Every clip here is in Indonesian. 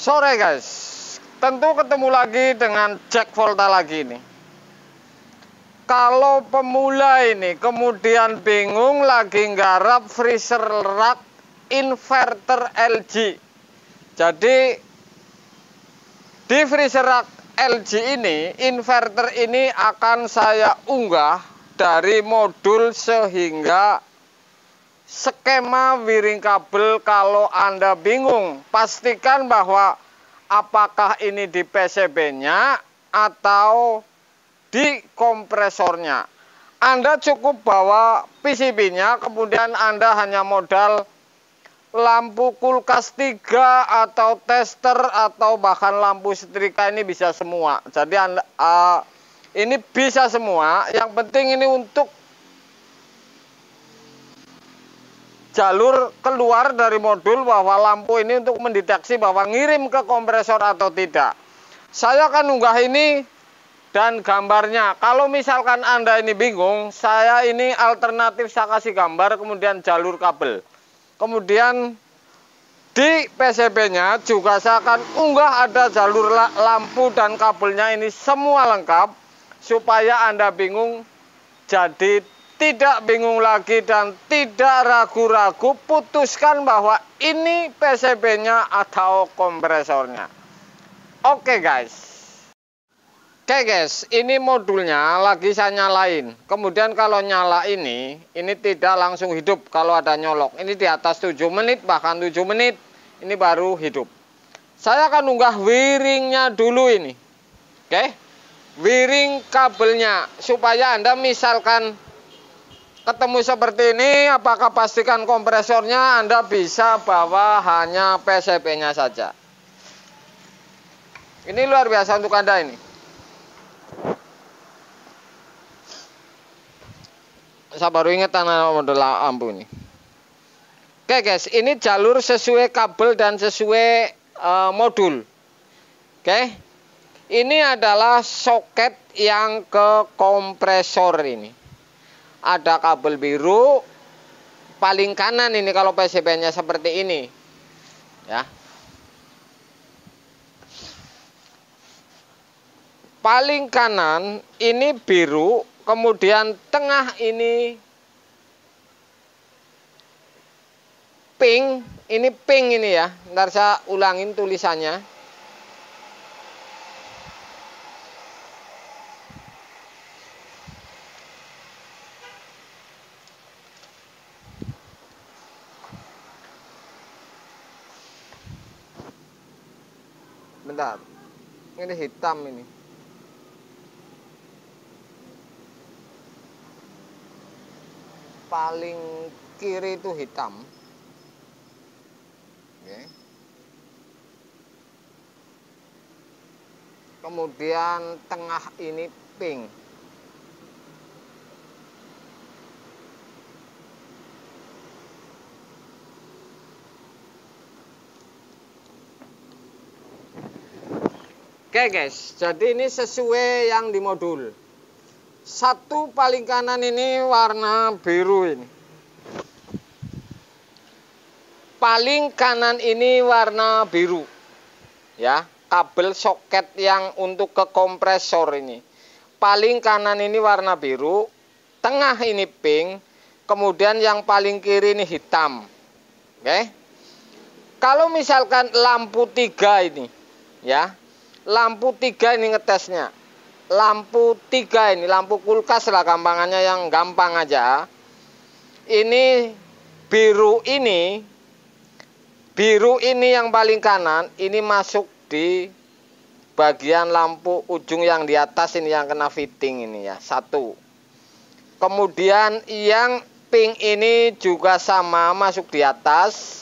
Sore guys, tentu ketemu lagi dengan Jack Volta lagi nih. Kalau pemula ini kemudian bingung lagi nggarap freezer rack inverter LG. Jadi di freezer rack LG ini, inverter ini akan saya unggah dari modul sehingga skema wiring kabel. Kalau Anda bingung, pastikan bahwa apakah ini di PCB-nya atau di kompresornya. Anda cukup bawa PCB-nya, kemudian Anda hanya modal lampu kulkas 3 atau tester atau bahkan lampu setrika, ini bisa semua. Jadi Anda, ini bisa semua. Yang penting ini untuk jalur keluar dari modul, bahwa lampu ini untuk mendeteksi bahwa ngirim ke kompresor atau tidak. Saya akan unggah ini dan gambarnya. Kalau misalkan Anda ini bingung, saya ini alternatif saya kasih gambar, kemudian jalur kabel. Kemudian di PCB-nya juga saya akan unggah ada jalur lampu dan kabelnya, ini semua lengkap. Supaya Anda bingung, jadi tidak bingung lagi dan tidak ragu-ragu, putuskan bahwa ini PCB-nya atau kompresornya. Oke guys. Oke guys, ini modulnya lagi saya nyalain. Kemudian kalau nyala ini tidak langsung hidup kalau ada nyolok. Ini di atas 7 menit, bahkan 7 menit, ini baru hidup. Saya akan unggah wiringnya dulu ini. Oke, wiring kabelnya. Supaya Anda misalkan ketemu seperti ini, apakah pastikan kompresornya, Anda bisa bawa hanya PCB-nya saja. Ini luar biasa untuk Anda ini. Saya baru ingat model lampu ini. Oke guys, ini jalur sesuai kabel dan sesuai modul. Oke, ini adalah soket yang ke kompresor ini. Ada kabel biru paling kanan ini kalau PCB-nya seperti ini, ya. Paling kanan ini biru, kemudian tengah ini pink, ini ya. Ntar saya ulangin tulisannya. Bentar, ini hitam ini. Paling kiri itu hitam. Oke. Kemudian tengah ini pink. Oke guys, jadi ini sesuai yang di modul. Satu paling kanan ini warna biru ini. Paling kanan ini warna biru. Ya, kabel soket yang untuk ke kompresor ini. Paling kanan ini warna biru, tengah ini pink, kemudian yang paling kiri ini hitam. Oke. Kalau misalkan lampu 3 ini, ya. Lampu 3 ini ngetesnya. Lampu 3 ini, lampu kulkas lah gampangannya, yang gampang aja. Ini biru ini yang paling kanan, ini masuk di bagian lampu ujung yang di atas ini, yang kena fitting ini ya, satu. Kemudian yang pink ini juga sama, masuk di atas.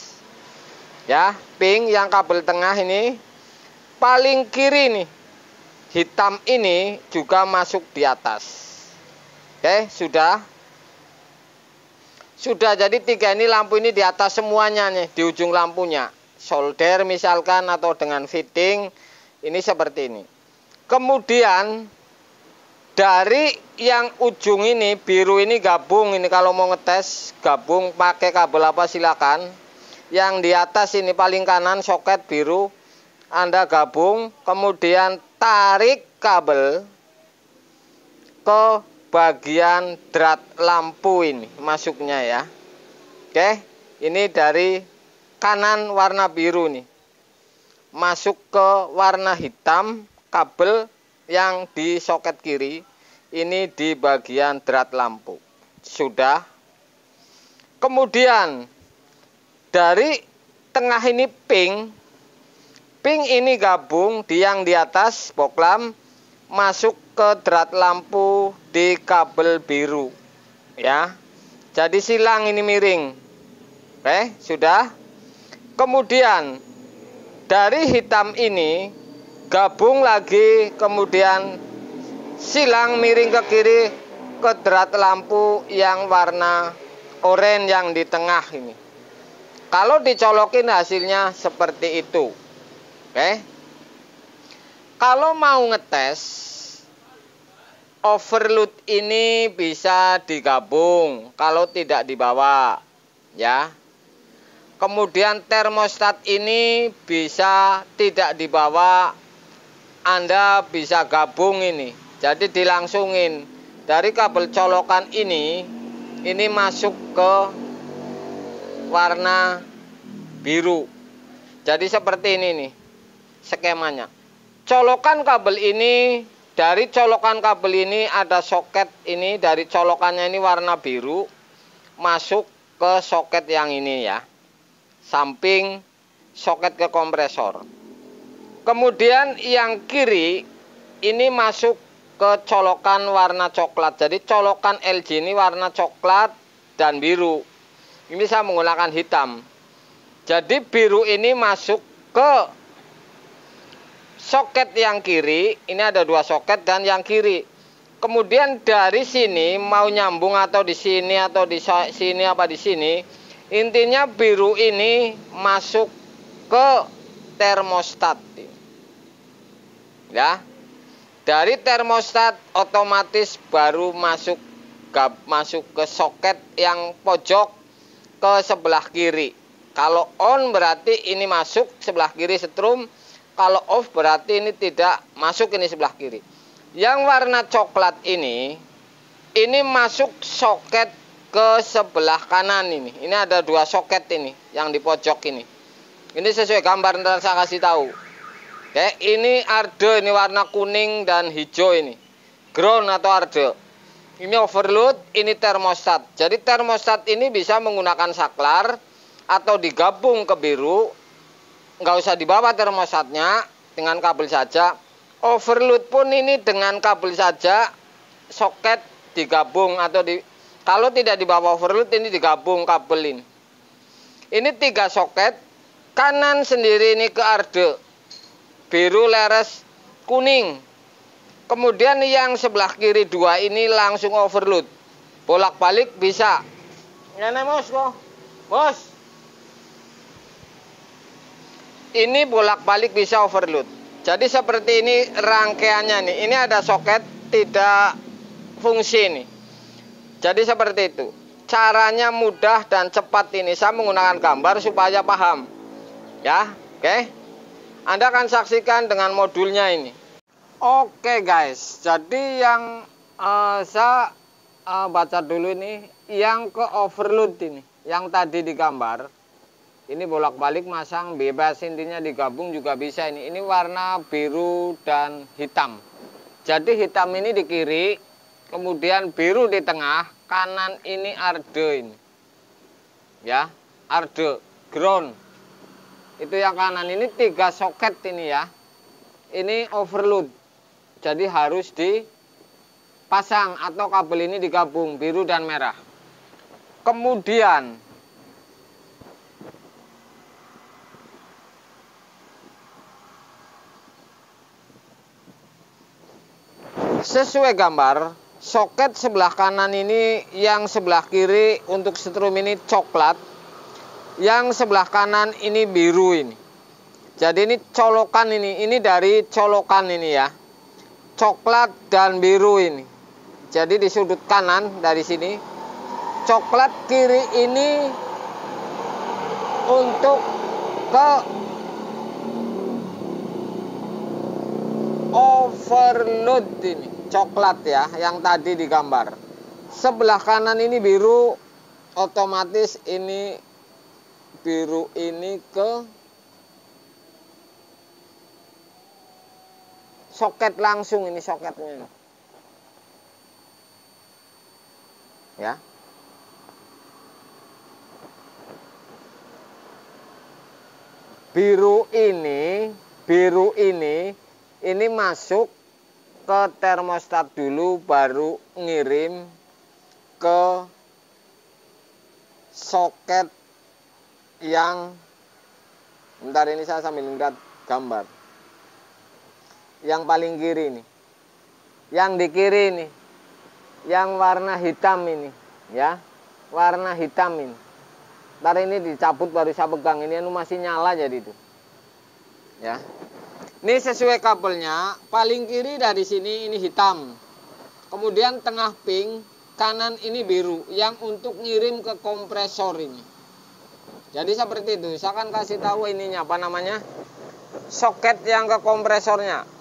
Ya, pink yang kabel tengah ini. Paling kiri nih, hitam ini juga masuk di atas. Oke, sudah. Jadi 3 ini lampu ini di atas semuanya nih, di ujung lampunya. Solder misalkan atau dengan fitting, ini seperti ini. Kemudian dari yang ujung ini, biru ini gabung, ini kalau mau ngetes gabung pakai kabel apa silakan. Yang di atas ini paling kanan soket biru. Anda gabung, kemudian tarik kabel ke bagian drat lampu ini masuknya ya. Oke, ini dari kanan warna biru nih, masuk ke warna hitam kabel yang di soket kiri, ini di bagian drat lampu. Sudah. Kemudian dari tengah ini pink ini gabung di yang di atas boklam, masuk ke drat lampu di kabel biru ya. Jadi silang ini miring. Oke, sudah. Kemudian dari hitam ini gabung lagi, kemudian silang miring ke kiri ke drat lampu yang warna oranye yang di tengah ini. Kalau dicolokin hasilnya seperti itu. Oke. Kalau mau ngetes overload ini bisa digabung, kalau tidak dibawa ya. Kemudian termostat ini bisa tidak dibawa, Anda bisa gabung ini. Jadi dilangsungin dari kabel colokan ini masuk ke warna biru. Jadi seperti ini nih skemanya. Colokan kabel ini, dari colokan kabel ini ada soket ini, dari colokannya ini warna biru, masuk ke soket yang ini ya, samping soket ke kompresor. Kemudian yang kiri ini masuk ke colokan warna coklat. Jadi colokan LG ini warna coklat dan biru. Ini saya menggunakan hitam. Jadi biru ini masuk ke soket yang kiri, ini ada dua soket dan yang kiri. Kemudian dari sini mau nyambung atau di sini atau di sini apa di sini, intinya biru ini masuk ke termostat. Ya. Dari termostat otomatis baru masuk ke soket yang pojok ke sebelah kiri. Kalau on berarti ini masuk sebelah kiri setrum. Kalau off berarti ini tidak masuk ini sebelah kiri. Yang warna coklat ini masuk soket ke sebelah kanan ini. Ini ada dua soket ini yang di pojok ini. Ini sesuai gambar yang saya kasih tahu. Oke, ini arde, ini warna kuning dan hijau ini. Ground atau arde. Ini overload, ini termostat. Jadi termostat ini bisa menggunakan saklar atau digabung ke biru. Nggak usah dibawa termostatnya, dengan kabel saja. Overload pun ini dengan kabel saja, soket digabung atau kalau tidak dibawa overload ini digabung kabel ini. Ini 3 soket, kanan sendiri ini ke arde, biru leres kuning. Kemudian yang sebelah kiri 2 ini langsung overload, bolak-balik bisa. Ini bos, bos. Ini bolak-balik bisa overload. Jadi seperti ini rangkaiannya nih. Ini ada soket tidak fungsi nih. Jadi seperti itu. Caranya mudah dan cepat ini. Saya menggunakan gambar supaya paham. Ya, oke. Anda akan saksikan dengan modulnya ini. Oke guys. Jadi yang saya baca dulu ini, yang ke overload ini, yang tadi digambar. Ini bolak-balik masang bebas, intinya digabung juga bisa ini. Ini warna biru dan hitam. Jadi hitam ini di kiri, kemudian biru di tengah, kanan ini arde ini. Ya, arde, ground. Itu yang kanan ini 3 soket ini ya. Ini overload. Jadi harus dipasang atau kabel ini digabung biru dan merah. Kemudian sesuai gambar, soket sebelah kanan ini, yang sebelah kiri untuk setrum ini coklat, yang sebelah kanan ini biru ini. Jadi ini colokan ini dari colokan ini ya, coklat dan biru ini. Jadi di sudut kanan dari sini, coklat kiri ini untuk ke overload ini, coklat ya, yang tadi digambar. Sebelah kanan ini biru, otomatis ini biru ini ke soket langsung, ini soketnya. Ya. Biru ini masuk ke termostat dulu, baru ngirim ke soket yang, bentar ini saya sambil lihat gambar. Yang paling kiri ini, yang di kiri ini, yang warna hitam ini, ya, warna hitam ini. Ntar ini dicabut baru saya pegang, ini masih nyala jadi itu. Ya. Ini sesuai kabelnya, paling kiri dari sini ini hitam. Kemudian tengah pink, kanan ini biru yang untuk ngirim ke kompresor ini. Jadi seperti itu. Saya akan kasih tahu ininya apa namanya? Soket yang ke kompresornya.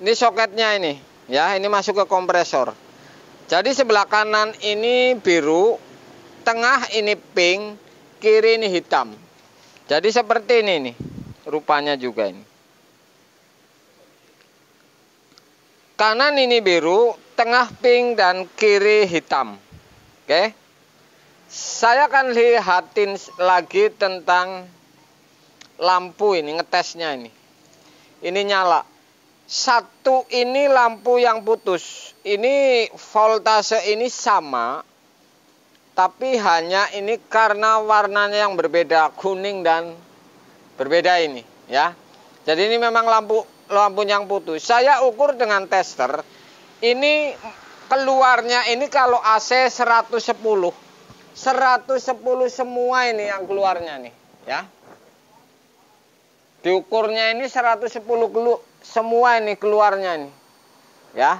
Ini soketnya ini, ya, ini masuk ke kompresor. Jadi sebelah kanan ini biru, tengah ini pink, kiri ini hitam. Jadi seperti ini nih, rupanya juga ini. Kanan ini biru, tengah pink dan kiri hitam. Oke. Saya akan lihatin lagi tentang lampu ini, ngetesnya ini. Ini nyala. Satu ini lampu yang putus. Ini voltase ini sama, tapi hanya ini karena warnanya yang berbeda, kuning dan berbeda ini, ya. Jadi ini memang lampu yang putus. Saya ukur dengan tester. Ini keluarnya ini kalau AC 110. 110 semua ini yang keluarnya nih, ya. Diukurnya ini 110 semua ini keluarnya nih, ya.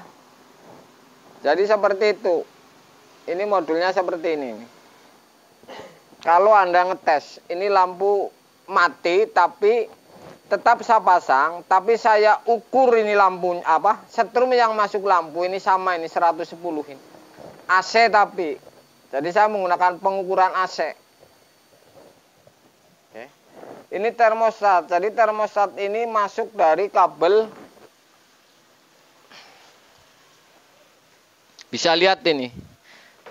Jadi seperti itu. Ini modulnya seperti ini. Kalau Anda ngetes, ini lampu mati tapi tetap saya pasang, tapi saya ukur ini lampu apa? Setrum yang masuk lampu ini sama ini 110 ini. AC tapi. Jadi saya menggunakan pengukuran AC. Oke. Ini termostat. Jadi termostat ini masuk dari kabel. Bisa lihat ini.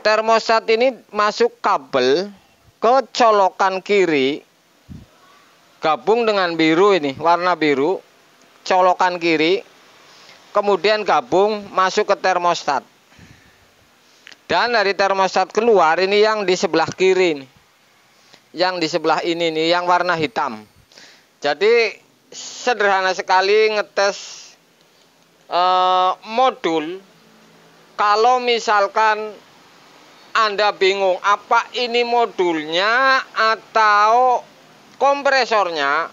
Termostat ini masuk kabel ke colokan kiri. Gabung dengan biru ini, warna biru. Colokan kiri. Kemudian gabung masuk ke termostat. Dan dari termostat keluar ini yang di sebelah kiri ini. Yang di sebelah ini nih, yang warna hitam. Jadi sederhana sekali ngetes modul. Kalau misalkan Anda bingung apa ini modulnya atau kompresornya,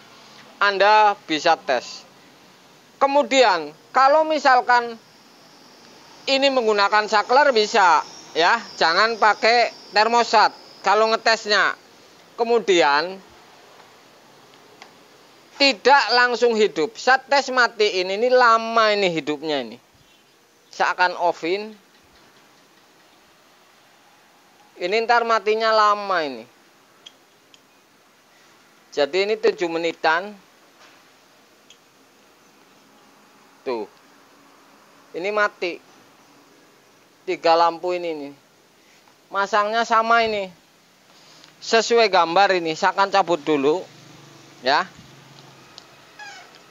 Anda bisa tes. Kemudian kalau misalkan ini menggunakan saklar bisa, ya, jangan pakai termostat kalau ngetesnya. Kemudian tidak langsung hidup. Saya tes matiin ini lama ini hidupnya ini. Saya akan offin. Ini ntar matinya lama ini. Jadi ini 7 menitan. Tuh. Ini mati. 3 lampu ini nih. Masangnya sama ini. Sesuai gambar ini. Saya akan cabut dulu. Ya.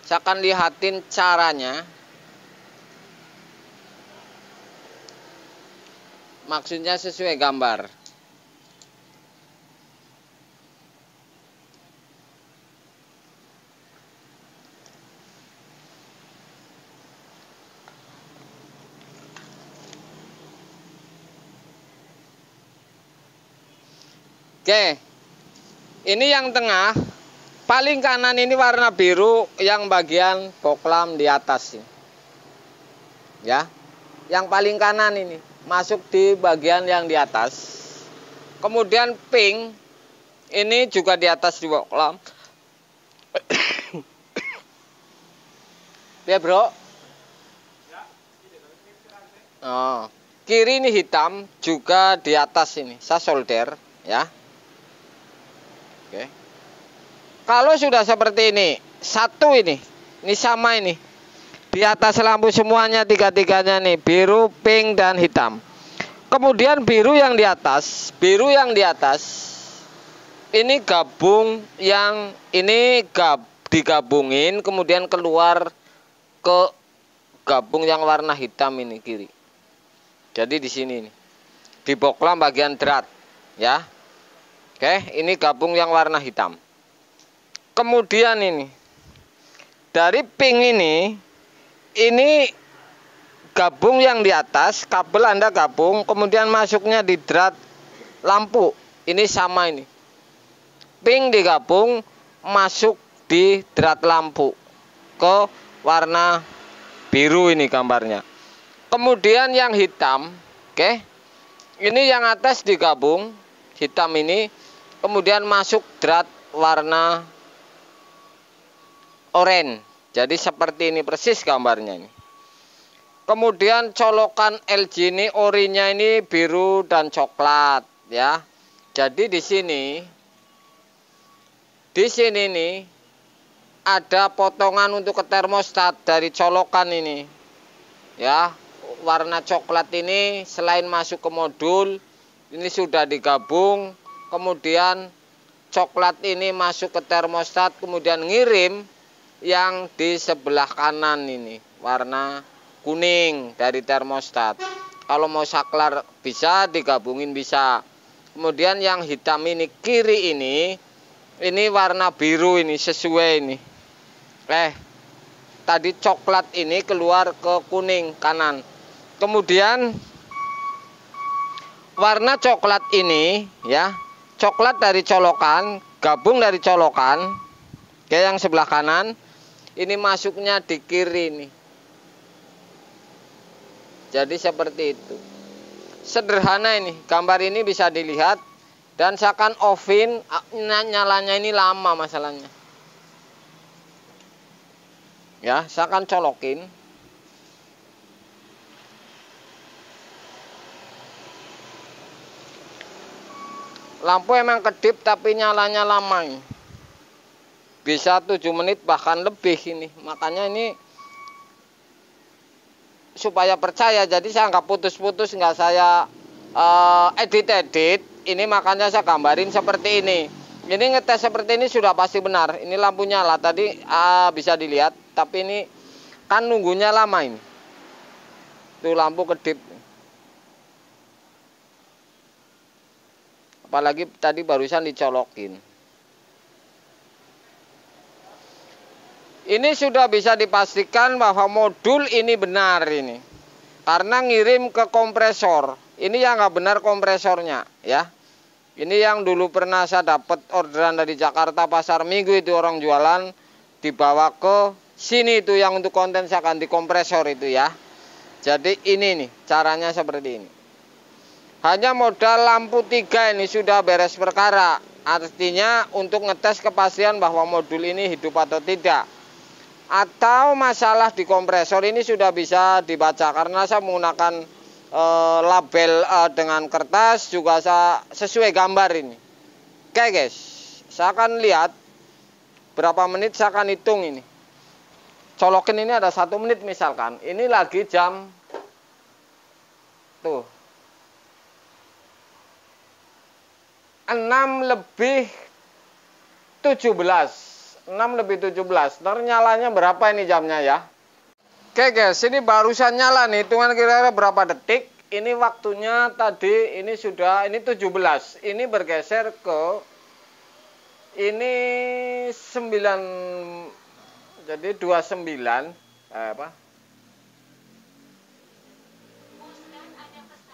Saya akan lihatin caranya. Maksudnya sesuai gambar. Oke, ini yang tengah, paling kanan ini warna biru yang bagian boklam di atas ini. Ya, yang paling kanan ini masuk di bagian yang di atas. Kemudian pink ini juga di atas di boklam. Ya bro. Oh, kiri ini hitam juga di atas ini. Saya solder ya. Oke. Kalau sudah seperti ini, satu ini sama ini. Di atas lampu semuanya tiga-tiganya nih, biru, pink dan hitam. Kemudian biru yang di atas ini gabung yang ini digabungin kemudian keluar ke gabung yang warna hitam ini kiri. Jadi di sini nih. Di boklam bagian drat ya. Oke, ini gabung yang warna hitam. Kemudian ini dari pink ini gabung yang di atas, kabel Anda gabung, kemudian masuknya di drat lampu. Ini sama ini. Pink digabung, masuk di drat lampu ke warna biru ini gambarnya. Kemudian yang hitam, oke. Ini yang atas digabung, hitam ini, kemudian masuk drat warna oranye. Jadi seperti ini persis gambarnya ini. Kemudian colokan LG ini orinya ini biru dan coklat ya. Jadi di sini nih ada potongan untuk ke termostat dari colokan ini. Ya, warna coklat ini selain masuk ke modul, ini sudah digabung, kemudian coklat ini masuk ke termostat, kemudian ngirim yang di sebelah kanan ini warna kuning dari termostat. Kalau mau saklar bisa, digabungin bisa. Kemudian yang hitam ini kiri ini warna biru ini sesuai ini. Tadi coklat ini keluar ke kuning kanan. Kemudian warna coklat ini ya, coklat dari colokan, gabung dari colokan, kayak yang sebelah kanan. Ini masuknya di kiri nih. Jadi seperti itu. Sederhana ini. Gambar ini bisa dilihat. Dan saya akan offin. Nyalanya ini lama masalahnya. Ya, saya akan colokin. Lampu emang kedip tapi nyalanya lama ini. Bisa 7 menit bahkan lebih ini. Makanya ini supaya percaya, jadi saya nggak putus-putus, nggak saya edit-edit. Ini makanya saya gambarin seperti ini. Ini ngetes seperti ini sudah pasti benar. Ini lampu nyala tadi bisa dilihat, tapi ini kan nunggunya lama ini. Tuh lampu kedip. Apalagi tadi barusan dicolokin. Ini sudah bisa dipastikan bahwa modul ini benar ini. Karena ngirim ke kompresor. Ini yang nggak benar kompresornya ya. Ini yang dulu pernah saya dapat orderan dari Jakarta Pasar Minggu itu orang jualan. Dibawa ke sini itu yang untuk konten saya ganti kompresor itu ya. Jadi ini nih caranya seperti ini. Hanya modal lampu 3 ini sudah beres perkara. Artinya untuk ngetes kepastian bahwa modul ini hidup atau tidak. Atau masalah di kompresor ini sudah bisa dibaca karena saya menggunakan label dengan kertas, juga saya sesuai gambar ini. Oke guys, saya akan lihat berapa menit, saya akan hitung ini. Colokin ini ada 1 menit misalkan. Ini lagi jam tuh 6:17. 6:17. Ntar nyalanya berapa ini jamnya ya? Oke guys, ini barusan nyala nih. Hitungan kira-kira berapa detik. Ini waktunya tadi ini sudah 17. Ini bergeser ke ini 9. Jadi 29 apa?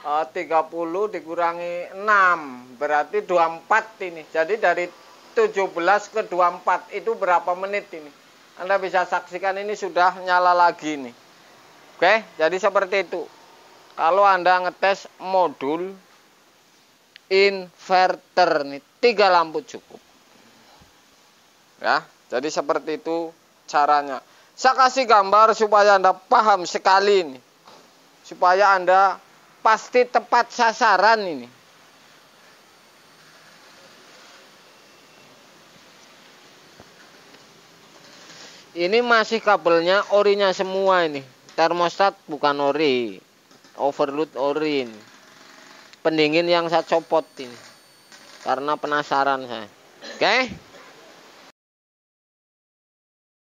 30 dikurangi 6 berarti 24 ini. Jadi dari 17 ke 24 itu berapa menit ini? Anda bisa saksikan ini sudah nyala lagi nih. Oke, jadi seperti itu. kalau Anda ngetes modul inverter nih, 3 lampu cukup. Ya, jadi seperti itu caranya. Saya kasih gambar supaya Anda paham sekali ini. Supaya Anda pasti tepat sasaran ini. Ini masih kabelnya orinya semua ini. Termostat bukan ori. Overload ori ini. Pendingin yang saya copot ini. Karena penasaran saya. Oke?